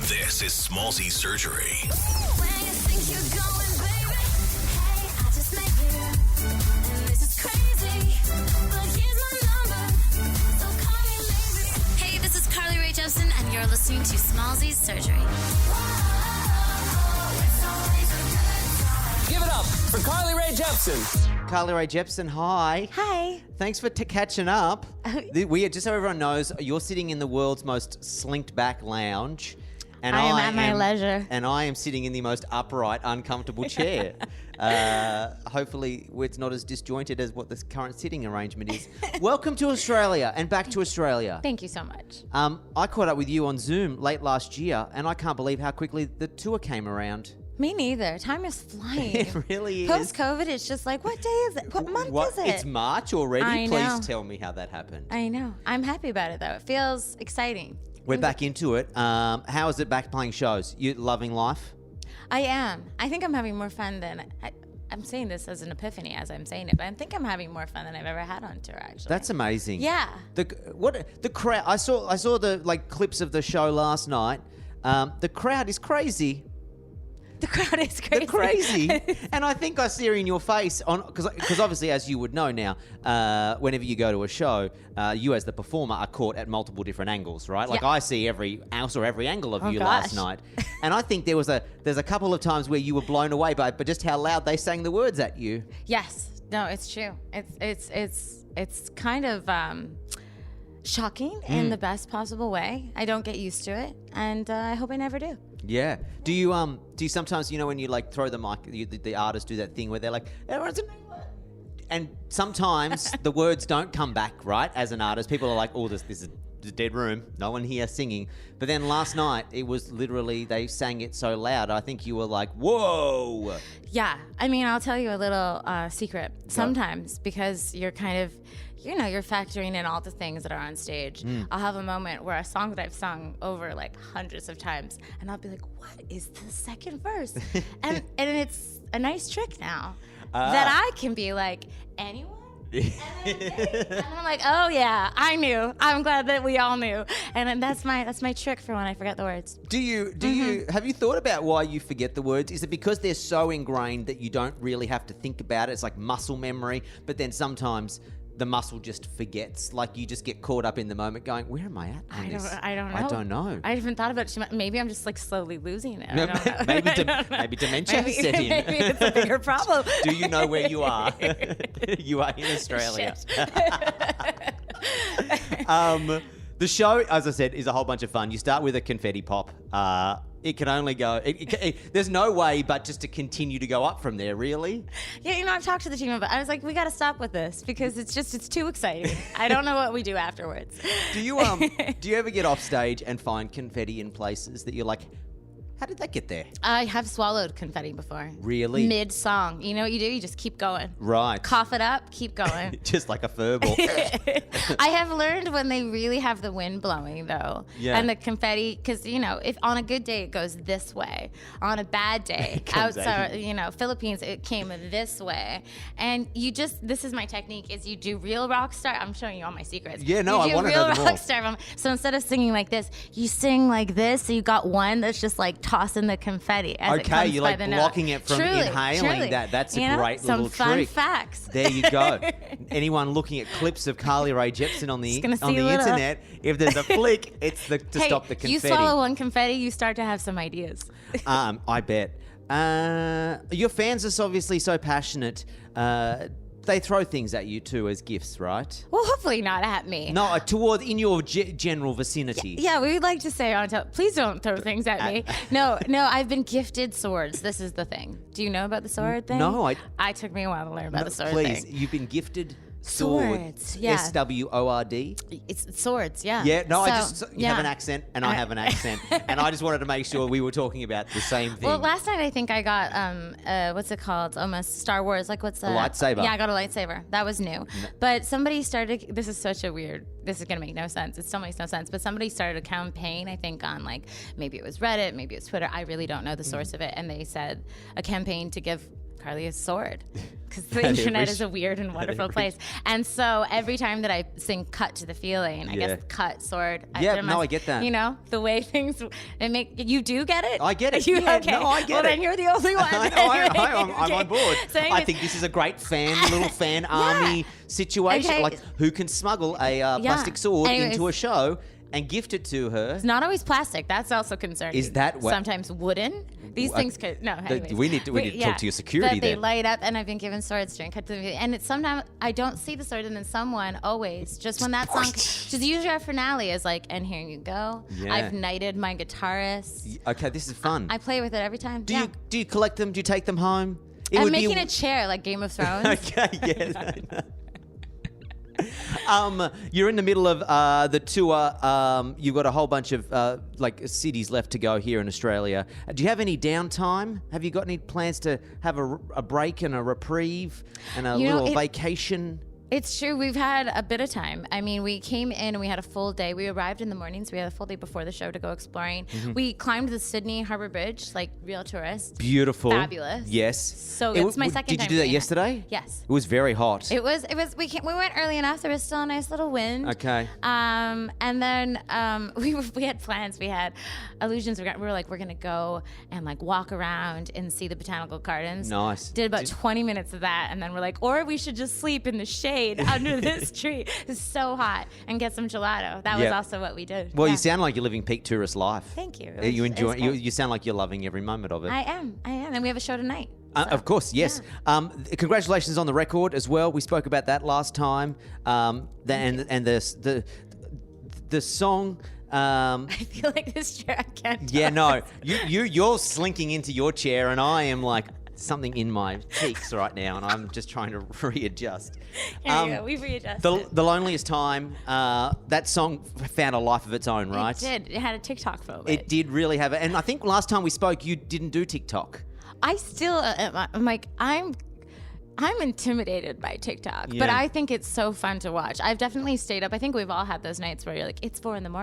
This is Smallzy Surgery. Where you think you're going, baby? Hey, I just met you, and this is crazy, but here's my number, so call me maybe. Hey, this is Carly Rae Jepsen, and you're listening to Smallzy Surgery. Give it up for Carly Rae Jepsen. Carly Rae Jepsen, hi. Hi. Thanks for catching up. Just so everyone knows, you're sitting in the world's most slinked back lounge. And I am at my leisure. And I am sitting in the most upright, uncomfortable chair. Hopefully it's not as disjointed as what this current sitting arrangement is. Welcome to Australia and back to Australia. Thank you so much. I caught up with you on Zoom late last year, and I can't believe how quickly the tour came around. Me neither. Time is flying. It really is. Post-COVID, it's just like, what day is it? What month is it? It's March already? I know. Please tell me how that happened. I know. I'm happy about it, though. It feels exciting. We're back into it. How is it back playing shows? You loving life? I am. I think I'm having more fun than... I'm saying this as an epiphany as I'm saying it, but I think I'm having more fun than I've ever had on tour, actually. That's amazing. Yeah. The crowd... I saw the clips of the show last night. The crowd is crazy. The crowd is crazy. They're crazy. And I think I see it in your face, because obviously, as you would know now, whenever you go to a show, you as the performer are caught at multiple different angles, right? Like, Yeah. I see every angle of you gosh. last night. And I think there's a couple of times where you were blown away by just how loud they sang the words at you. Yes. No, it's true. It's kind of shocking in the best possible way. I don't get used to it, and I hope I never do. Yeah. Do you sometimes, when you like throw the mic, the artists do that thing where they're like, everyone's and sometimes the words don't come back right as an artist. People are like, oh, this is a dead room, no one here singing. But then last night it was literally, they sang it so loud, I think you were like, whoa. Yeah, I mean, I'll tell you a little secret sometimes, because you're kind of, you're factoring in all the things that are on stage. I'll have a moment where a song that I've sung over like hundreds of times, and I'll be like, what is the second verse? and it's a nice trick now that I can be like, anyone? And I'm like, oh yeah, I knew. I'm glad that we all knew. And that's my trick for when I forget the words. Do you have you thought about why you forget the words? Is it because they're so ingrained that you don't really have to think about it? It's like muscle memory, but then sometimes the muscle just forgets. Like, you just get caught up in the moment going, where am I at? I don't know. I don't know. I haven't thought about it. Maybe I'm just like slowly losing it. No, maybe dementia set in. Maybe it's a bigger problem. Do you know where you are? You are in Australia. The show, as I said, is a whole bunch of fun. You start with a confetti pop. It can only go... there's no way but just to continue to go up from there, really. Yeah, I've talked to the team about it. I was like, we got to stop with this because it's too exciting. I don't know what we do afterwards. Do you ever get off stage and find confetti in places that you're like, how did that get there? I have swallowed confetti before. Really? Mid-song. You know what you do? You just keep going. Right. Cough it up, keep going. Just like a furball. I have learned when they really have the wind blowing, though. Yeah. And the confetti, because, if on a good day it goes this way. On a bad day, outside, Philippines, it came this way. And this is my technique, is you do real rock star. I'm showing you all my secrets. Yeah, no, I want to know them all. Real rock star. So instead of singing like this, you sing like this. So you got one that's just like tossing the confetti as it comes you're by like the blocking note. it from Truly, inhaling that. That's a great little some fun trick. Facts. There you go. Anyone looking at clips of Carly Rae Jepsen on the gonna see a little. internet, if there's a flick, it's to stop the confetti. You swallow one confetti, you start to have some ideas. I bet. Your fans are obviously so passionate. They throw things at you too as gifts, right? Well, hopefully not at me. No, in your general vicinity. Yeah, we would like to say on top, please don't throw things at me. No, I've been gifted swords. This is the thing. Do you know about the sword thing? No, I took me a while to learn about the sword please, thing. you've been gifted Swords, yeah. SWORD. It's swords, yeah. Yeah, no, you have yeah. an accent and I have an accent. And I just wanted to make sure we were talking about the same thing. Well, last night I think I got, what's it called? Almost Star Wars. Like, what's that? A lightsaber. Yeah, I got a lightsaber. That was new. But somebody started, this is going to make no sense. It still makes no sense. But somebody started a campaign, I think, on like, maybe it was Reddit, maybe it was Twitter. I really don't know the source of it. And they said a campaign to give Carly is sword. Because the Yeah, internet rich. is a weird and wonderful rich. place. And so every time that I sing cut to the feeling, I Yeah. guess cut, sword. Yeah, no, I get that. You know, the way things, you do get it? I get it. You, Yeah, okay. no, I get well, it. then you're the only one. I'm on board. So I anyways- think this is a great little fan army situation. Okay. Like, who can smuggle a plastic sword into a show and gift it to her? It's not always plastic. That's also concerning. Is that what- Sometimes wooden? These things could, no, anyways. We need to talk to your security But they then. light up, and I've been given swords during cut to the video. And it's sometimes, I don't see the sword, and then someone always, just when that song, just usually our finale is like, and here you go. Yeah. I've knighted my guitarist. Okay, this is fun. I play with it every time. Do you collect them? Do you take them home? I'm making a chair like Game of Thrones. Okay, yeah. You're in the middle of the tour. You've got a whole bunch of cities left to go here in Australia. Do you have any downtime? Have you got any plans to have a break and a reprieve and a little vacation? It's true. We've had a bit of time. I mean, we came in and we had a full day. We arrived in the morning, so we had a full day before the show to go exploring. Mm-hmm. We climbed the Sydney Harbour Bridge, like real tourists. Beautiful. Fabulous. Yes. So it's my second time Did you do that doing it. yesterday? Yes. It was very hot. It was. We went early enough. There was still a nice little wind. Okay. And then we had plans. We had illusions. We were like, we're gonna go and like walk around and see the botanical gardens. Nice. Did about 20 minutes of that, and then we're like, or we should just sleep in the shade under this tree. It's so hot, and get some gelato. That was Yeah. also what we did. Well, Yeah. you sound like you're living peak tourist life. Thank you. You It enjoy. was great. You sound like you're loving every moment of it. I am, and we have a show tonight. Of course, yes. Congratulations on the record as well. We spoke about that last time. And the song. I feel like this chair I can't. Yeah, talk. no, you're slinking into your chair, and I am like something in my cheeks right now, and I'm just trying to readjust. Here you go. We've readjusted. The Loneliest Time. That song found a life of its own, right? It did. It had a TikTok moment. It did really have it, and I think last time we spoke, you didn't do TikTok. I still, I'm like, I'm intimidated by TikTok, but Yeah. I think it's so fun to watch. I've definitely stayed up. I think we've all had those nights where you're like, it's 4 a.m.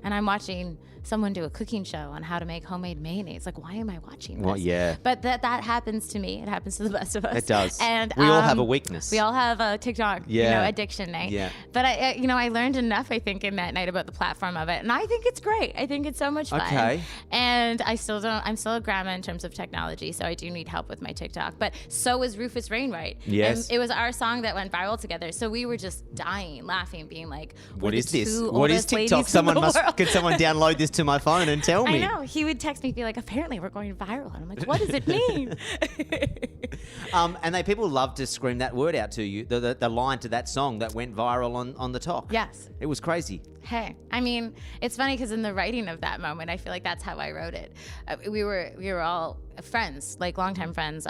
and I'm watching someone do a cooking show on how to make homemade mayonnaise. Like, why am I watching this? Well, yeah. But that happens to me. It happens to the best of us. It does. And We all have a weakness. We all have a TikTok, Yeah. addiction night. Yeah. But I learned enough, I think, in that night about the platform of it, and I think it's great. I think it's so much fun. Okay. And I'm still a grandma in terms of technology, so I do need help with my TikTok. But so is Rufus Wainwright. Yes. And it was our song that went viral together, so we were just dying, laughing, being like, What we're is the this? two What is oldest ladies TikTok? in the Someone world. could someone download this to my phone and tell me? I know. He would text me, be like, apparently we're going viral. And I'm like, what does it mean? And people love to scream that word out to you, the line to that song that went viral on the talk. Yes. It was crazy. Hey, I mean, it's funny because in the writing of that moment, I feel like that's how I wrote it. We were all friends, like longtime friends.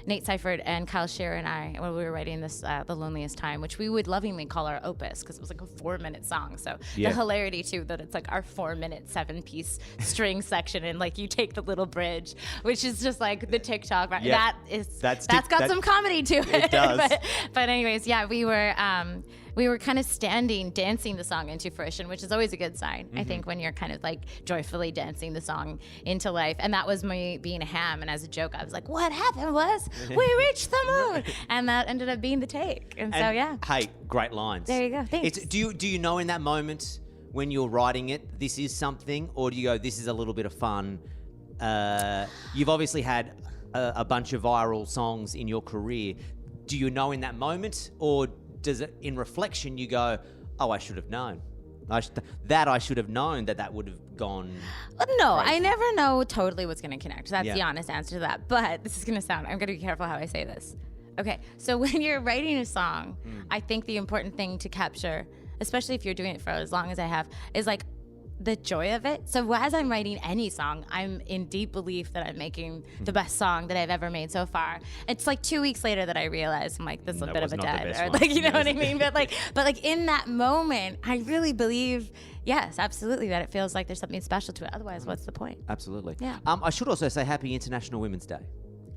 Nate Seifert and Kyle Shearer and I, when we were writing this, "The Loneliest Time," which we would lovingly call our opus because it was like a 4-minute song. So Yeah. the hilarity too that it's like our 4-minute 7-piece string section, and like you take the little bridge, which is just like the TikTok. Right? Yeah. That's got some comedy to it. It does. but anyways, yeah, we were kind of dancing the song into fruition, which is always a good sign, I think, when you're kind of like joyfully dancing the song into life. And that was me being a ham. And as a joke, I was like, what happened was we reached the moon. And that ended up being the take. And so, yeah. Hey, great lines. There you go. Thanks. Do you know in that moment when you're writing it, this is something, or do you go, this is a little bit of fun? You've obviously had a bunch of viral songs in your career. Do you know in that moment, or does it, in reflection, you go, oh, I should have known. I should have known that would have gone. No, crazy. I never know totally what's going to connect. That's Yeah. the honest answer to that. But this is going to sound, I'm going to be careful how I say this. Okay, so when you're writing a song, I think the important thing to capture, especially if you're doing it for as long as I have, is like the joy of it. So as I'm writing any song, I'm in deep belief that I'm making the best song that I've ever made so far. It's like 2 weeks later that I realize I'm like, this is a That bit was of a not the dud, best or one. like, you know what I mean? But like in that moment, I really believe, yes, absolutely, that it feels like there's something special to it. Otherwise, what's the point? Absolutely. Yeah. I should also say Happy International Women's Day.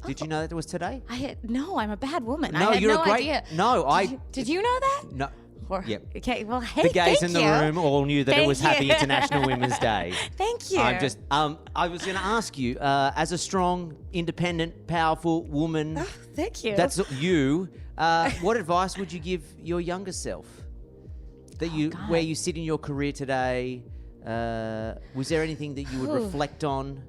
Did you know that it was today? No, I'm a bad woman. No, I had you're no a great. idea. No, Did you know that? No. Yep. Okay. Well, hey, The gays thank in the you. room all knew that it Thank was Happy you. International Women's Day. Thank you. I'm just. I was going to ask you, as a strong, independent, powerful woman. Thank you. That's you. What advice would you give your younger self? God. Where you sit in your career today. Was there anything that you would reflect on?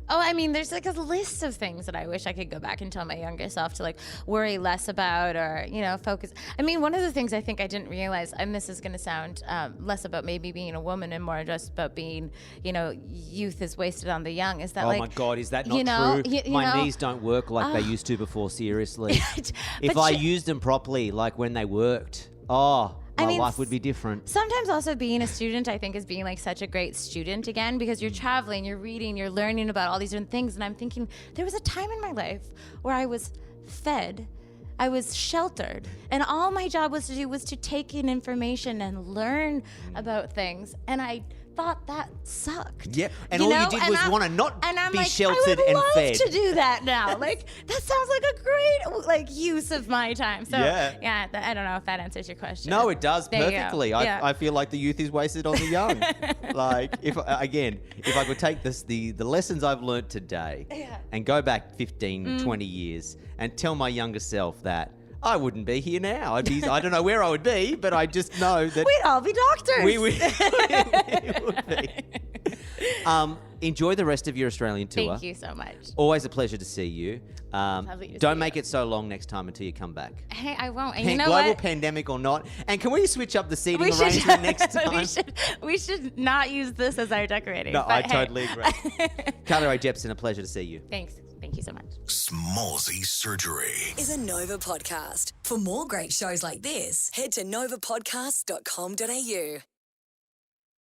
Oh, I mean, there's like a list of things that I wish I could go back and tell my younger self to like worry less about or, focus. I mean, one of the things I think I didn't realize, and this is going to sound less about maybe being a woman and more just about being, youth is wasted on the young, is that Oh like. my God, is that not true? My knees don't work like they used to before, seriously. If I used them properly, like when they worked, my life would be different. Sometimes also being a student, I think, is being like such a great student again, because you're traveling, you're reading, you're learning about all these different things. And I'm thinking there was a time in my life where I was fed, I was sheltered, and all my job was to do was to take in information and learn about things. And I thought that sucked. Yeah, and all you did was want to not be sheltered and fed. I would love to do that now. Like, that sounds like a great use of my time. So, I don't know if that answers your question. No, it does There you go. perfectly. Yeah. I feel like the youth is wasted on the young. Like, if I could take the lessons I've learned today and go back 15, 20 years and tell my younger self that I wouldn't be here now. I don't know where I would be, but I just know that We'd all be doctors. we would be. Enjoy the rest of your Australian tour. Thank you so much. Always a pleasure to see you. Lovely to see Don't make you. it so long next time until you come back. Hey, I won't. And you know Global what? pandemic or not. And can we switch up the seating We should- arrangement next time? we should not use this as our decorating. No, but I hey. totally agree. Carly Rae Jepsen, a pleasure to see you. Thanks. Thank you so much. Smallsy Surgery. Is a Nova podcast. For more great shows like this, head to novapodcast.com.au.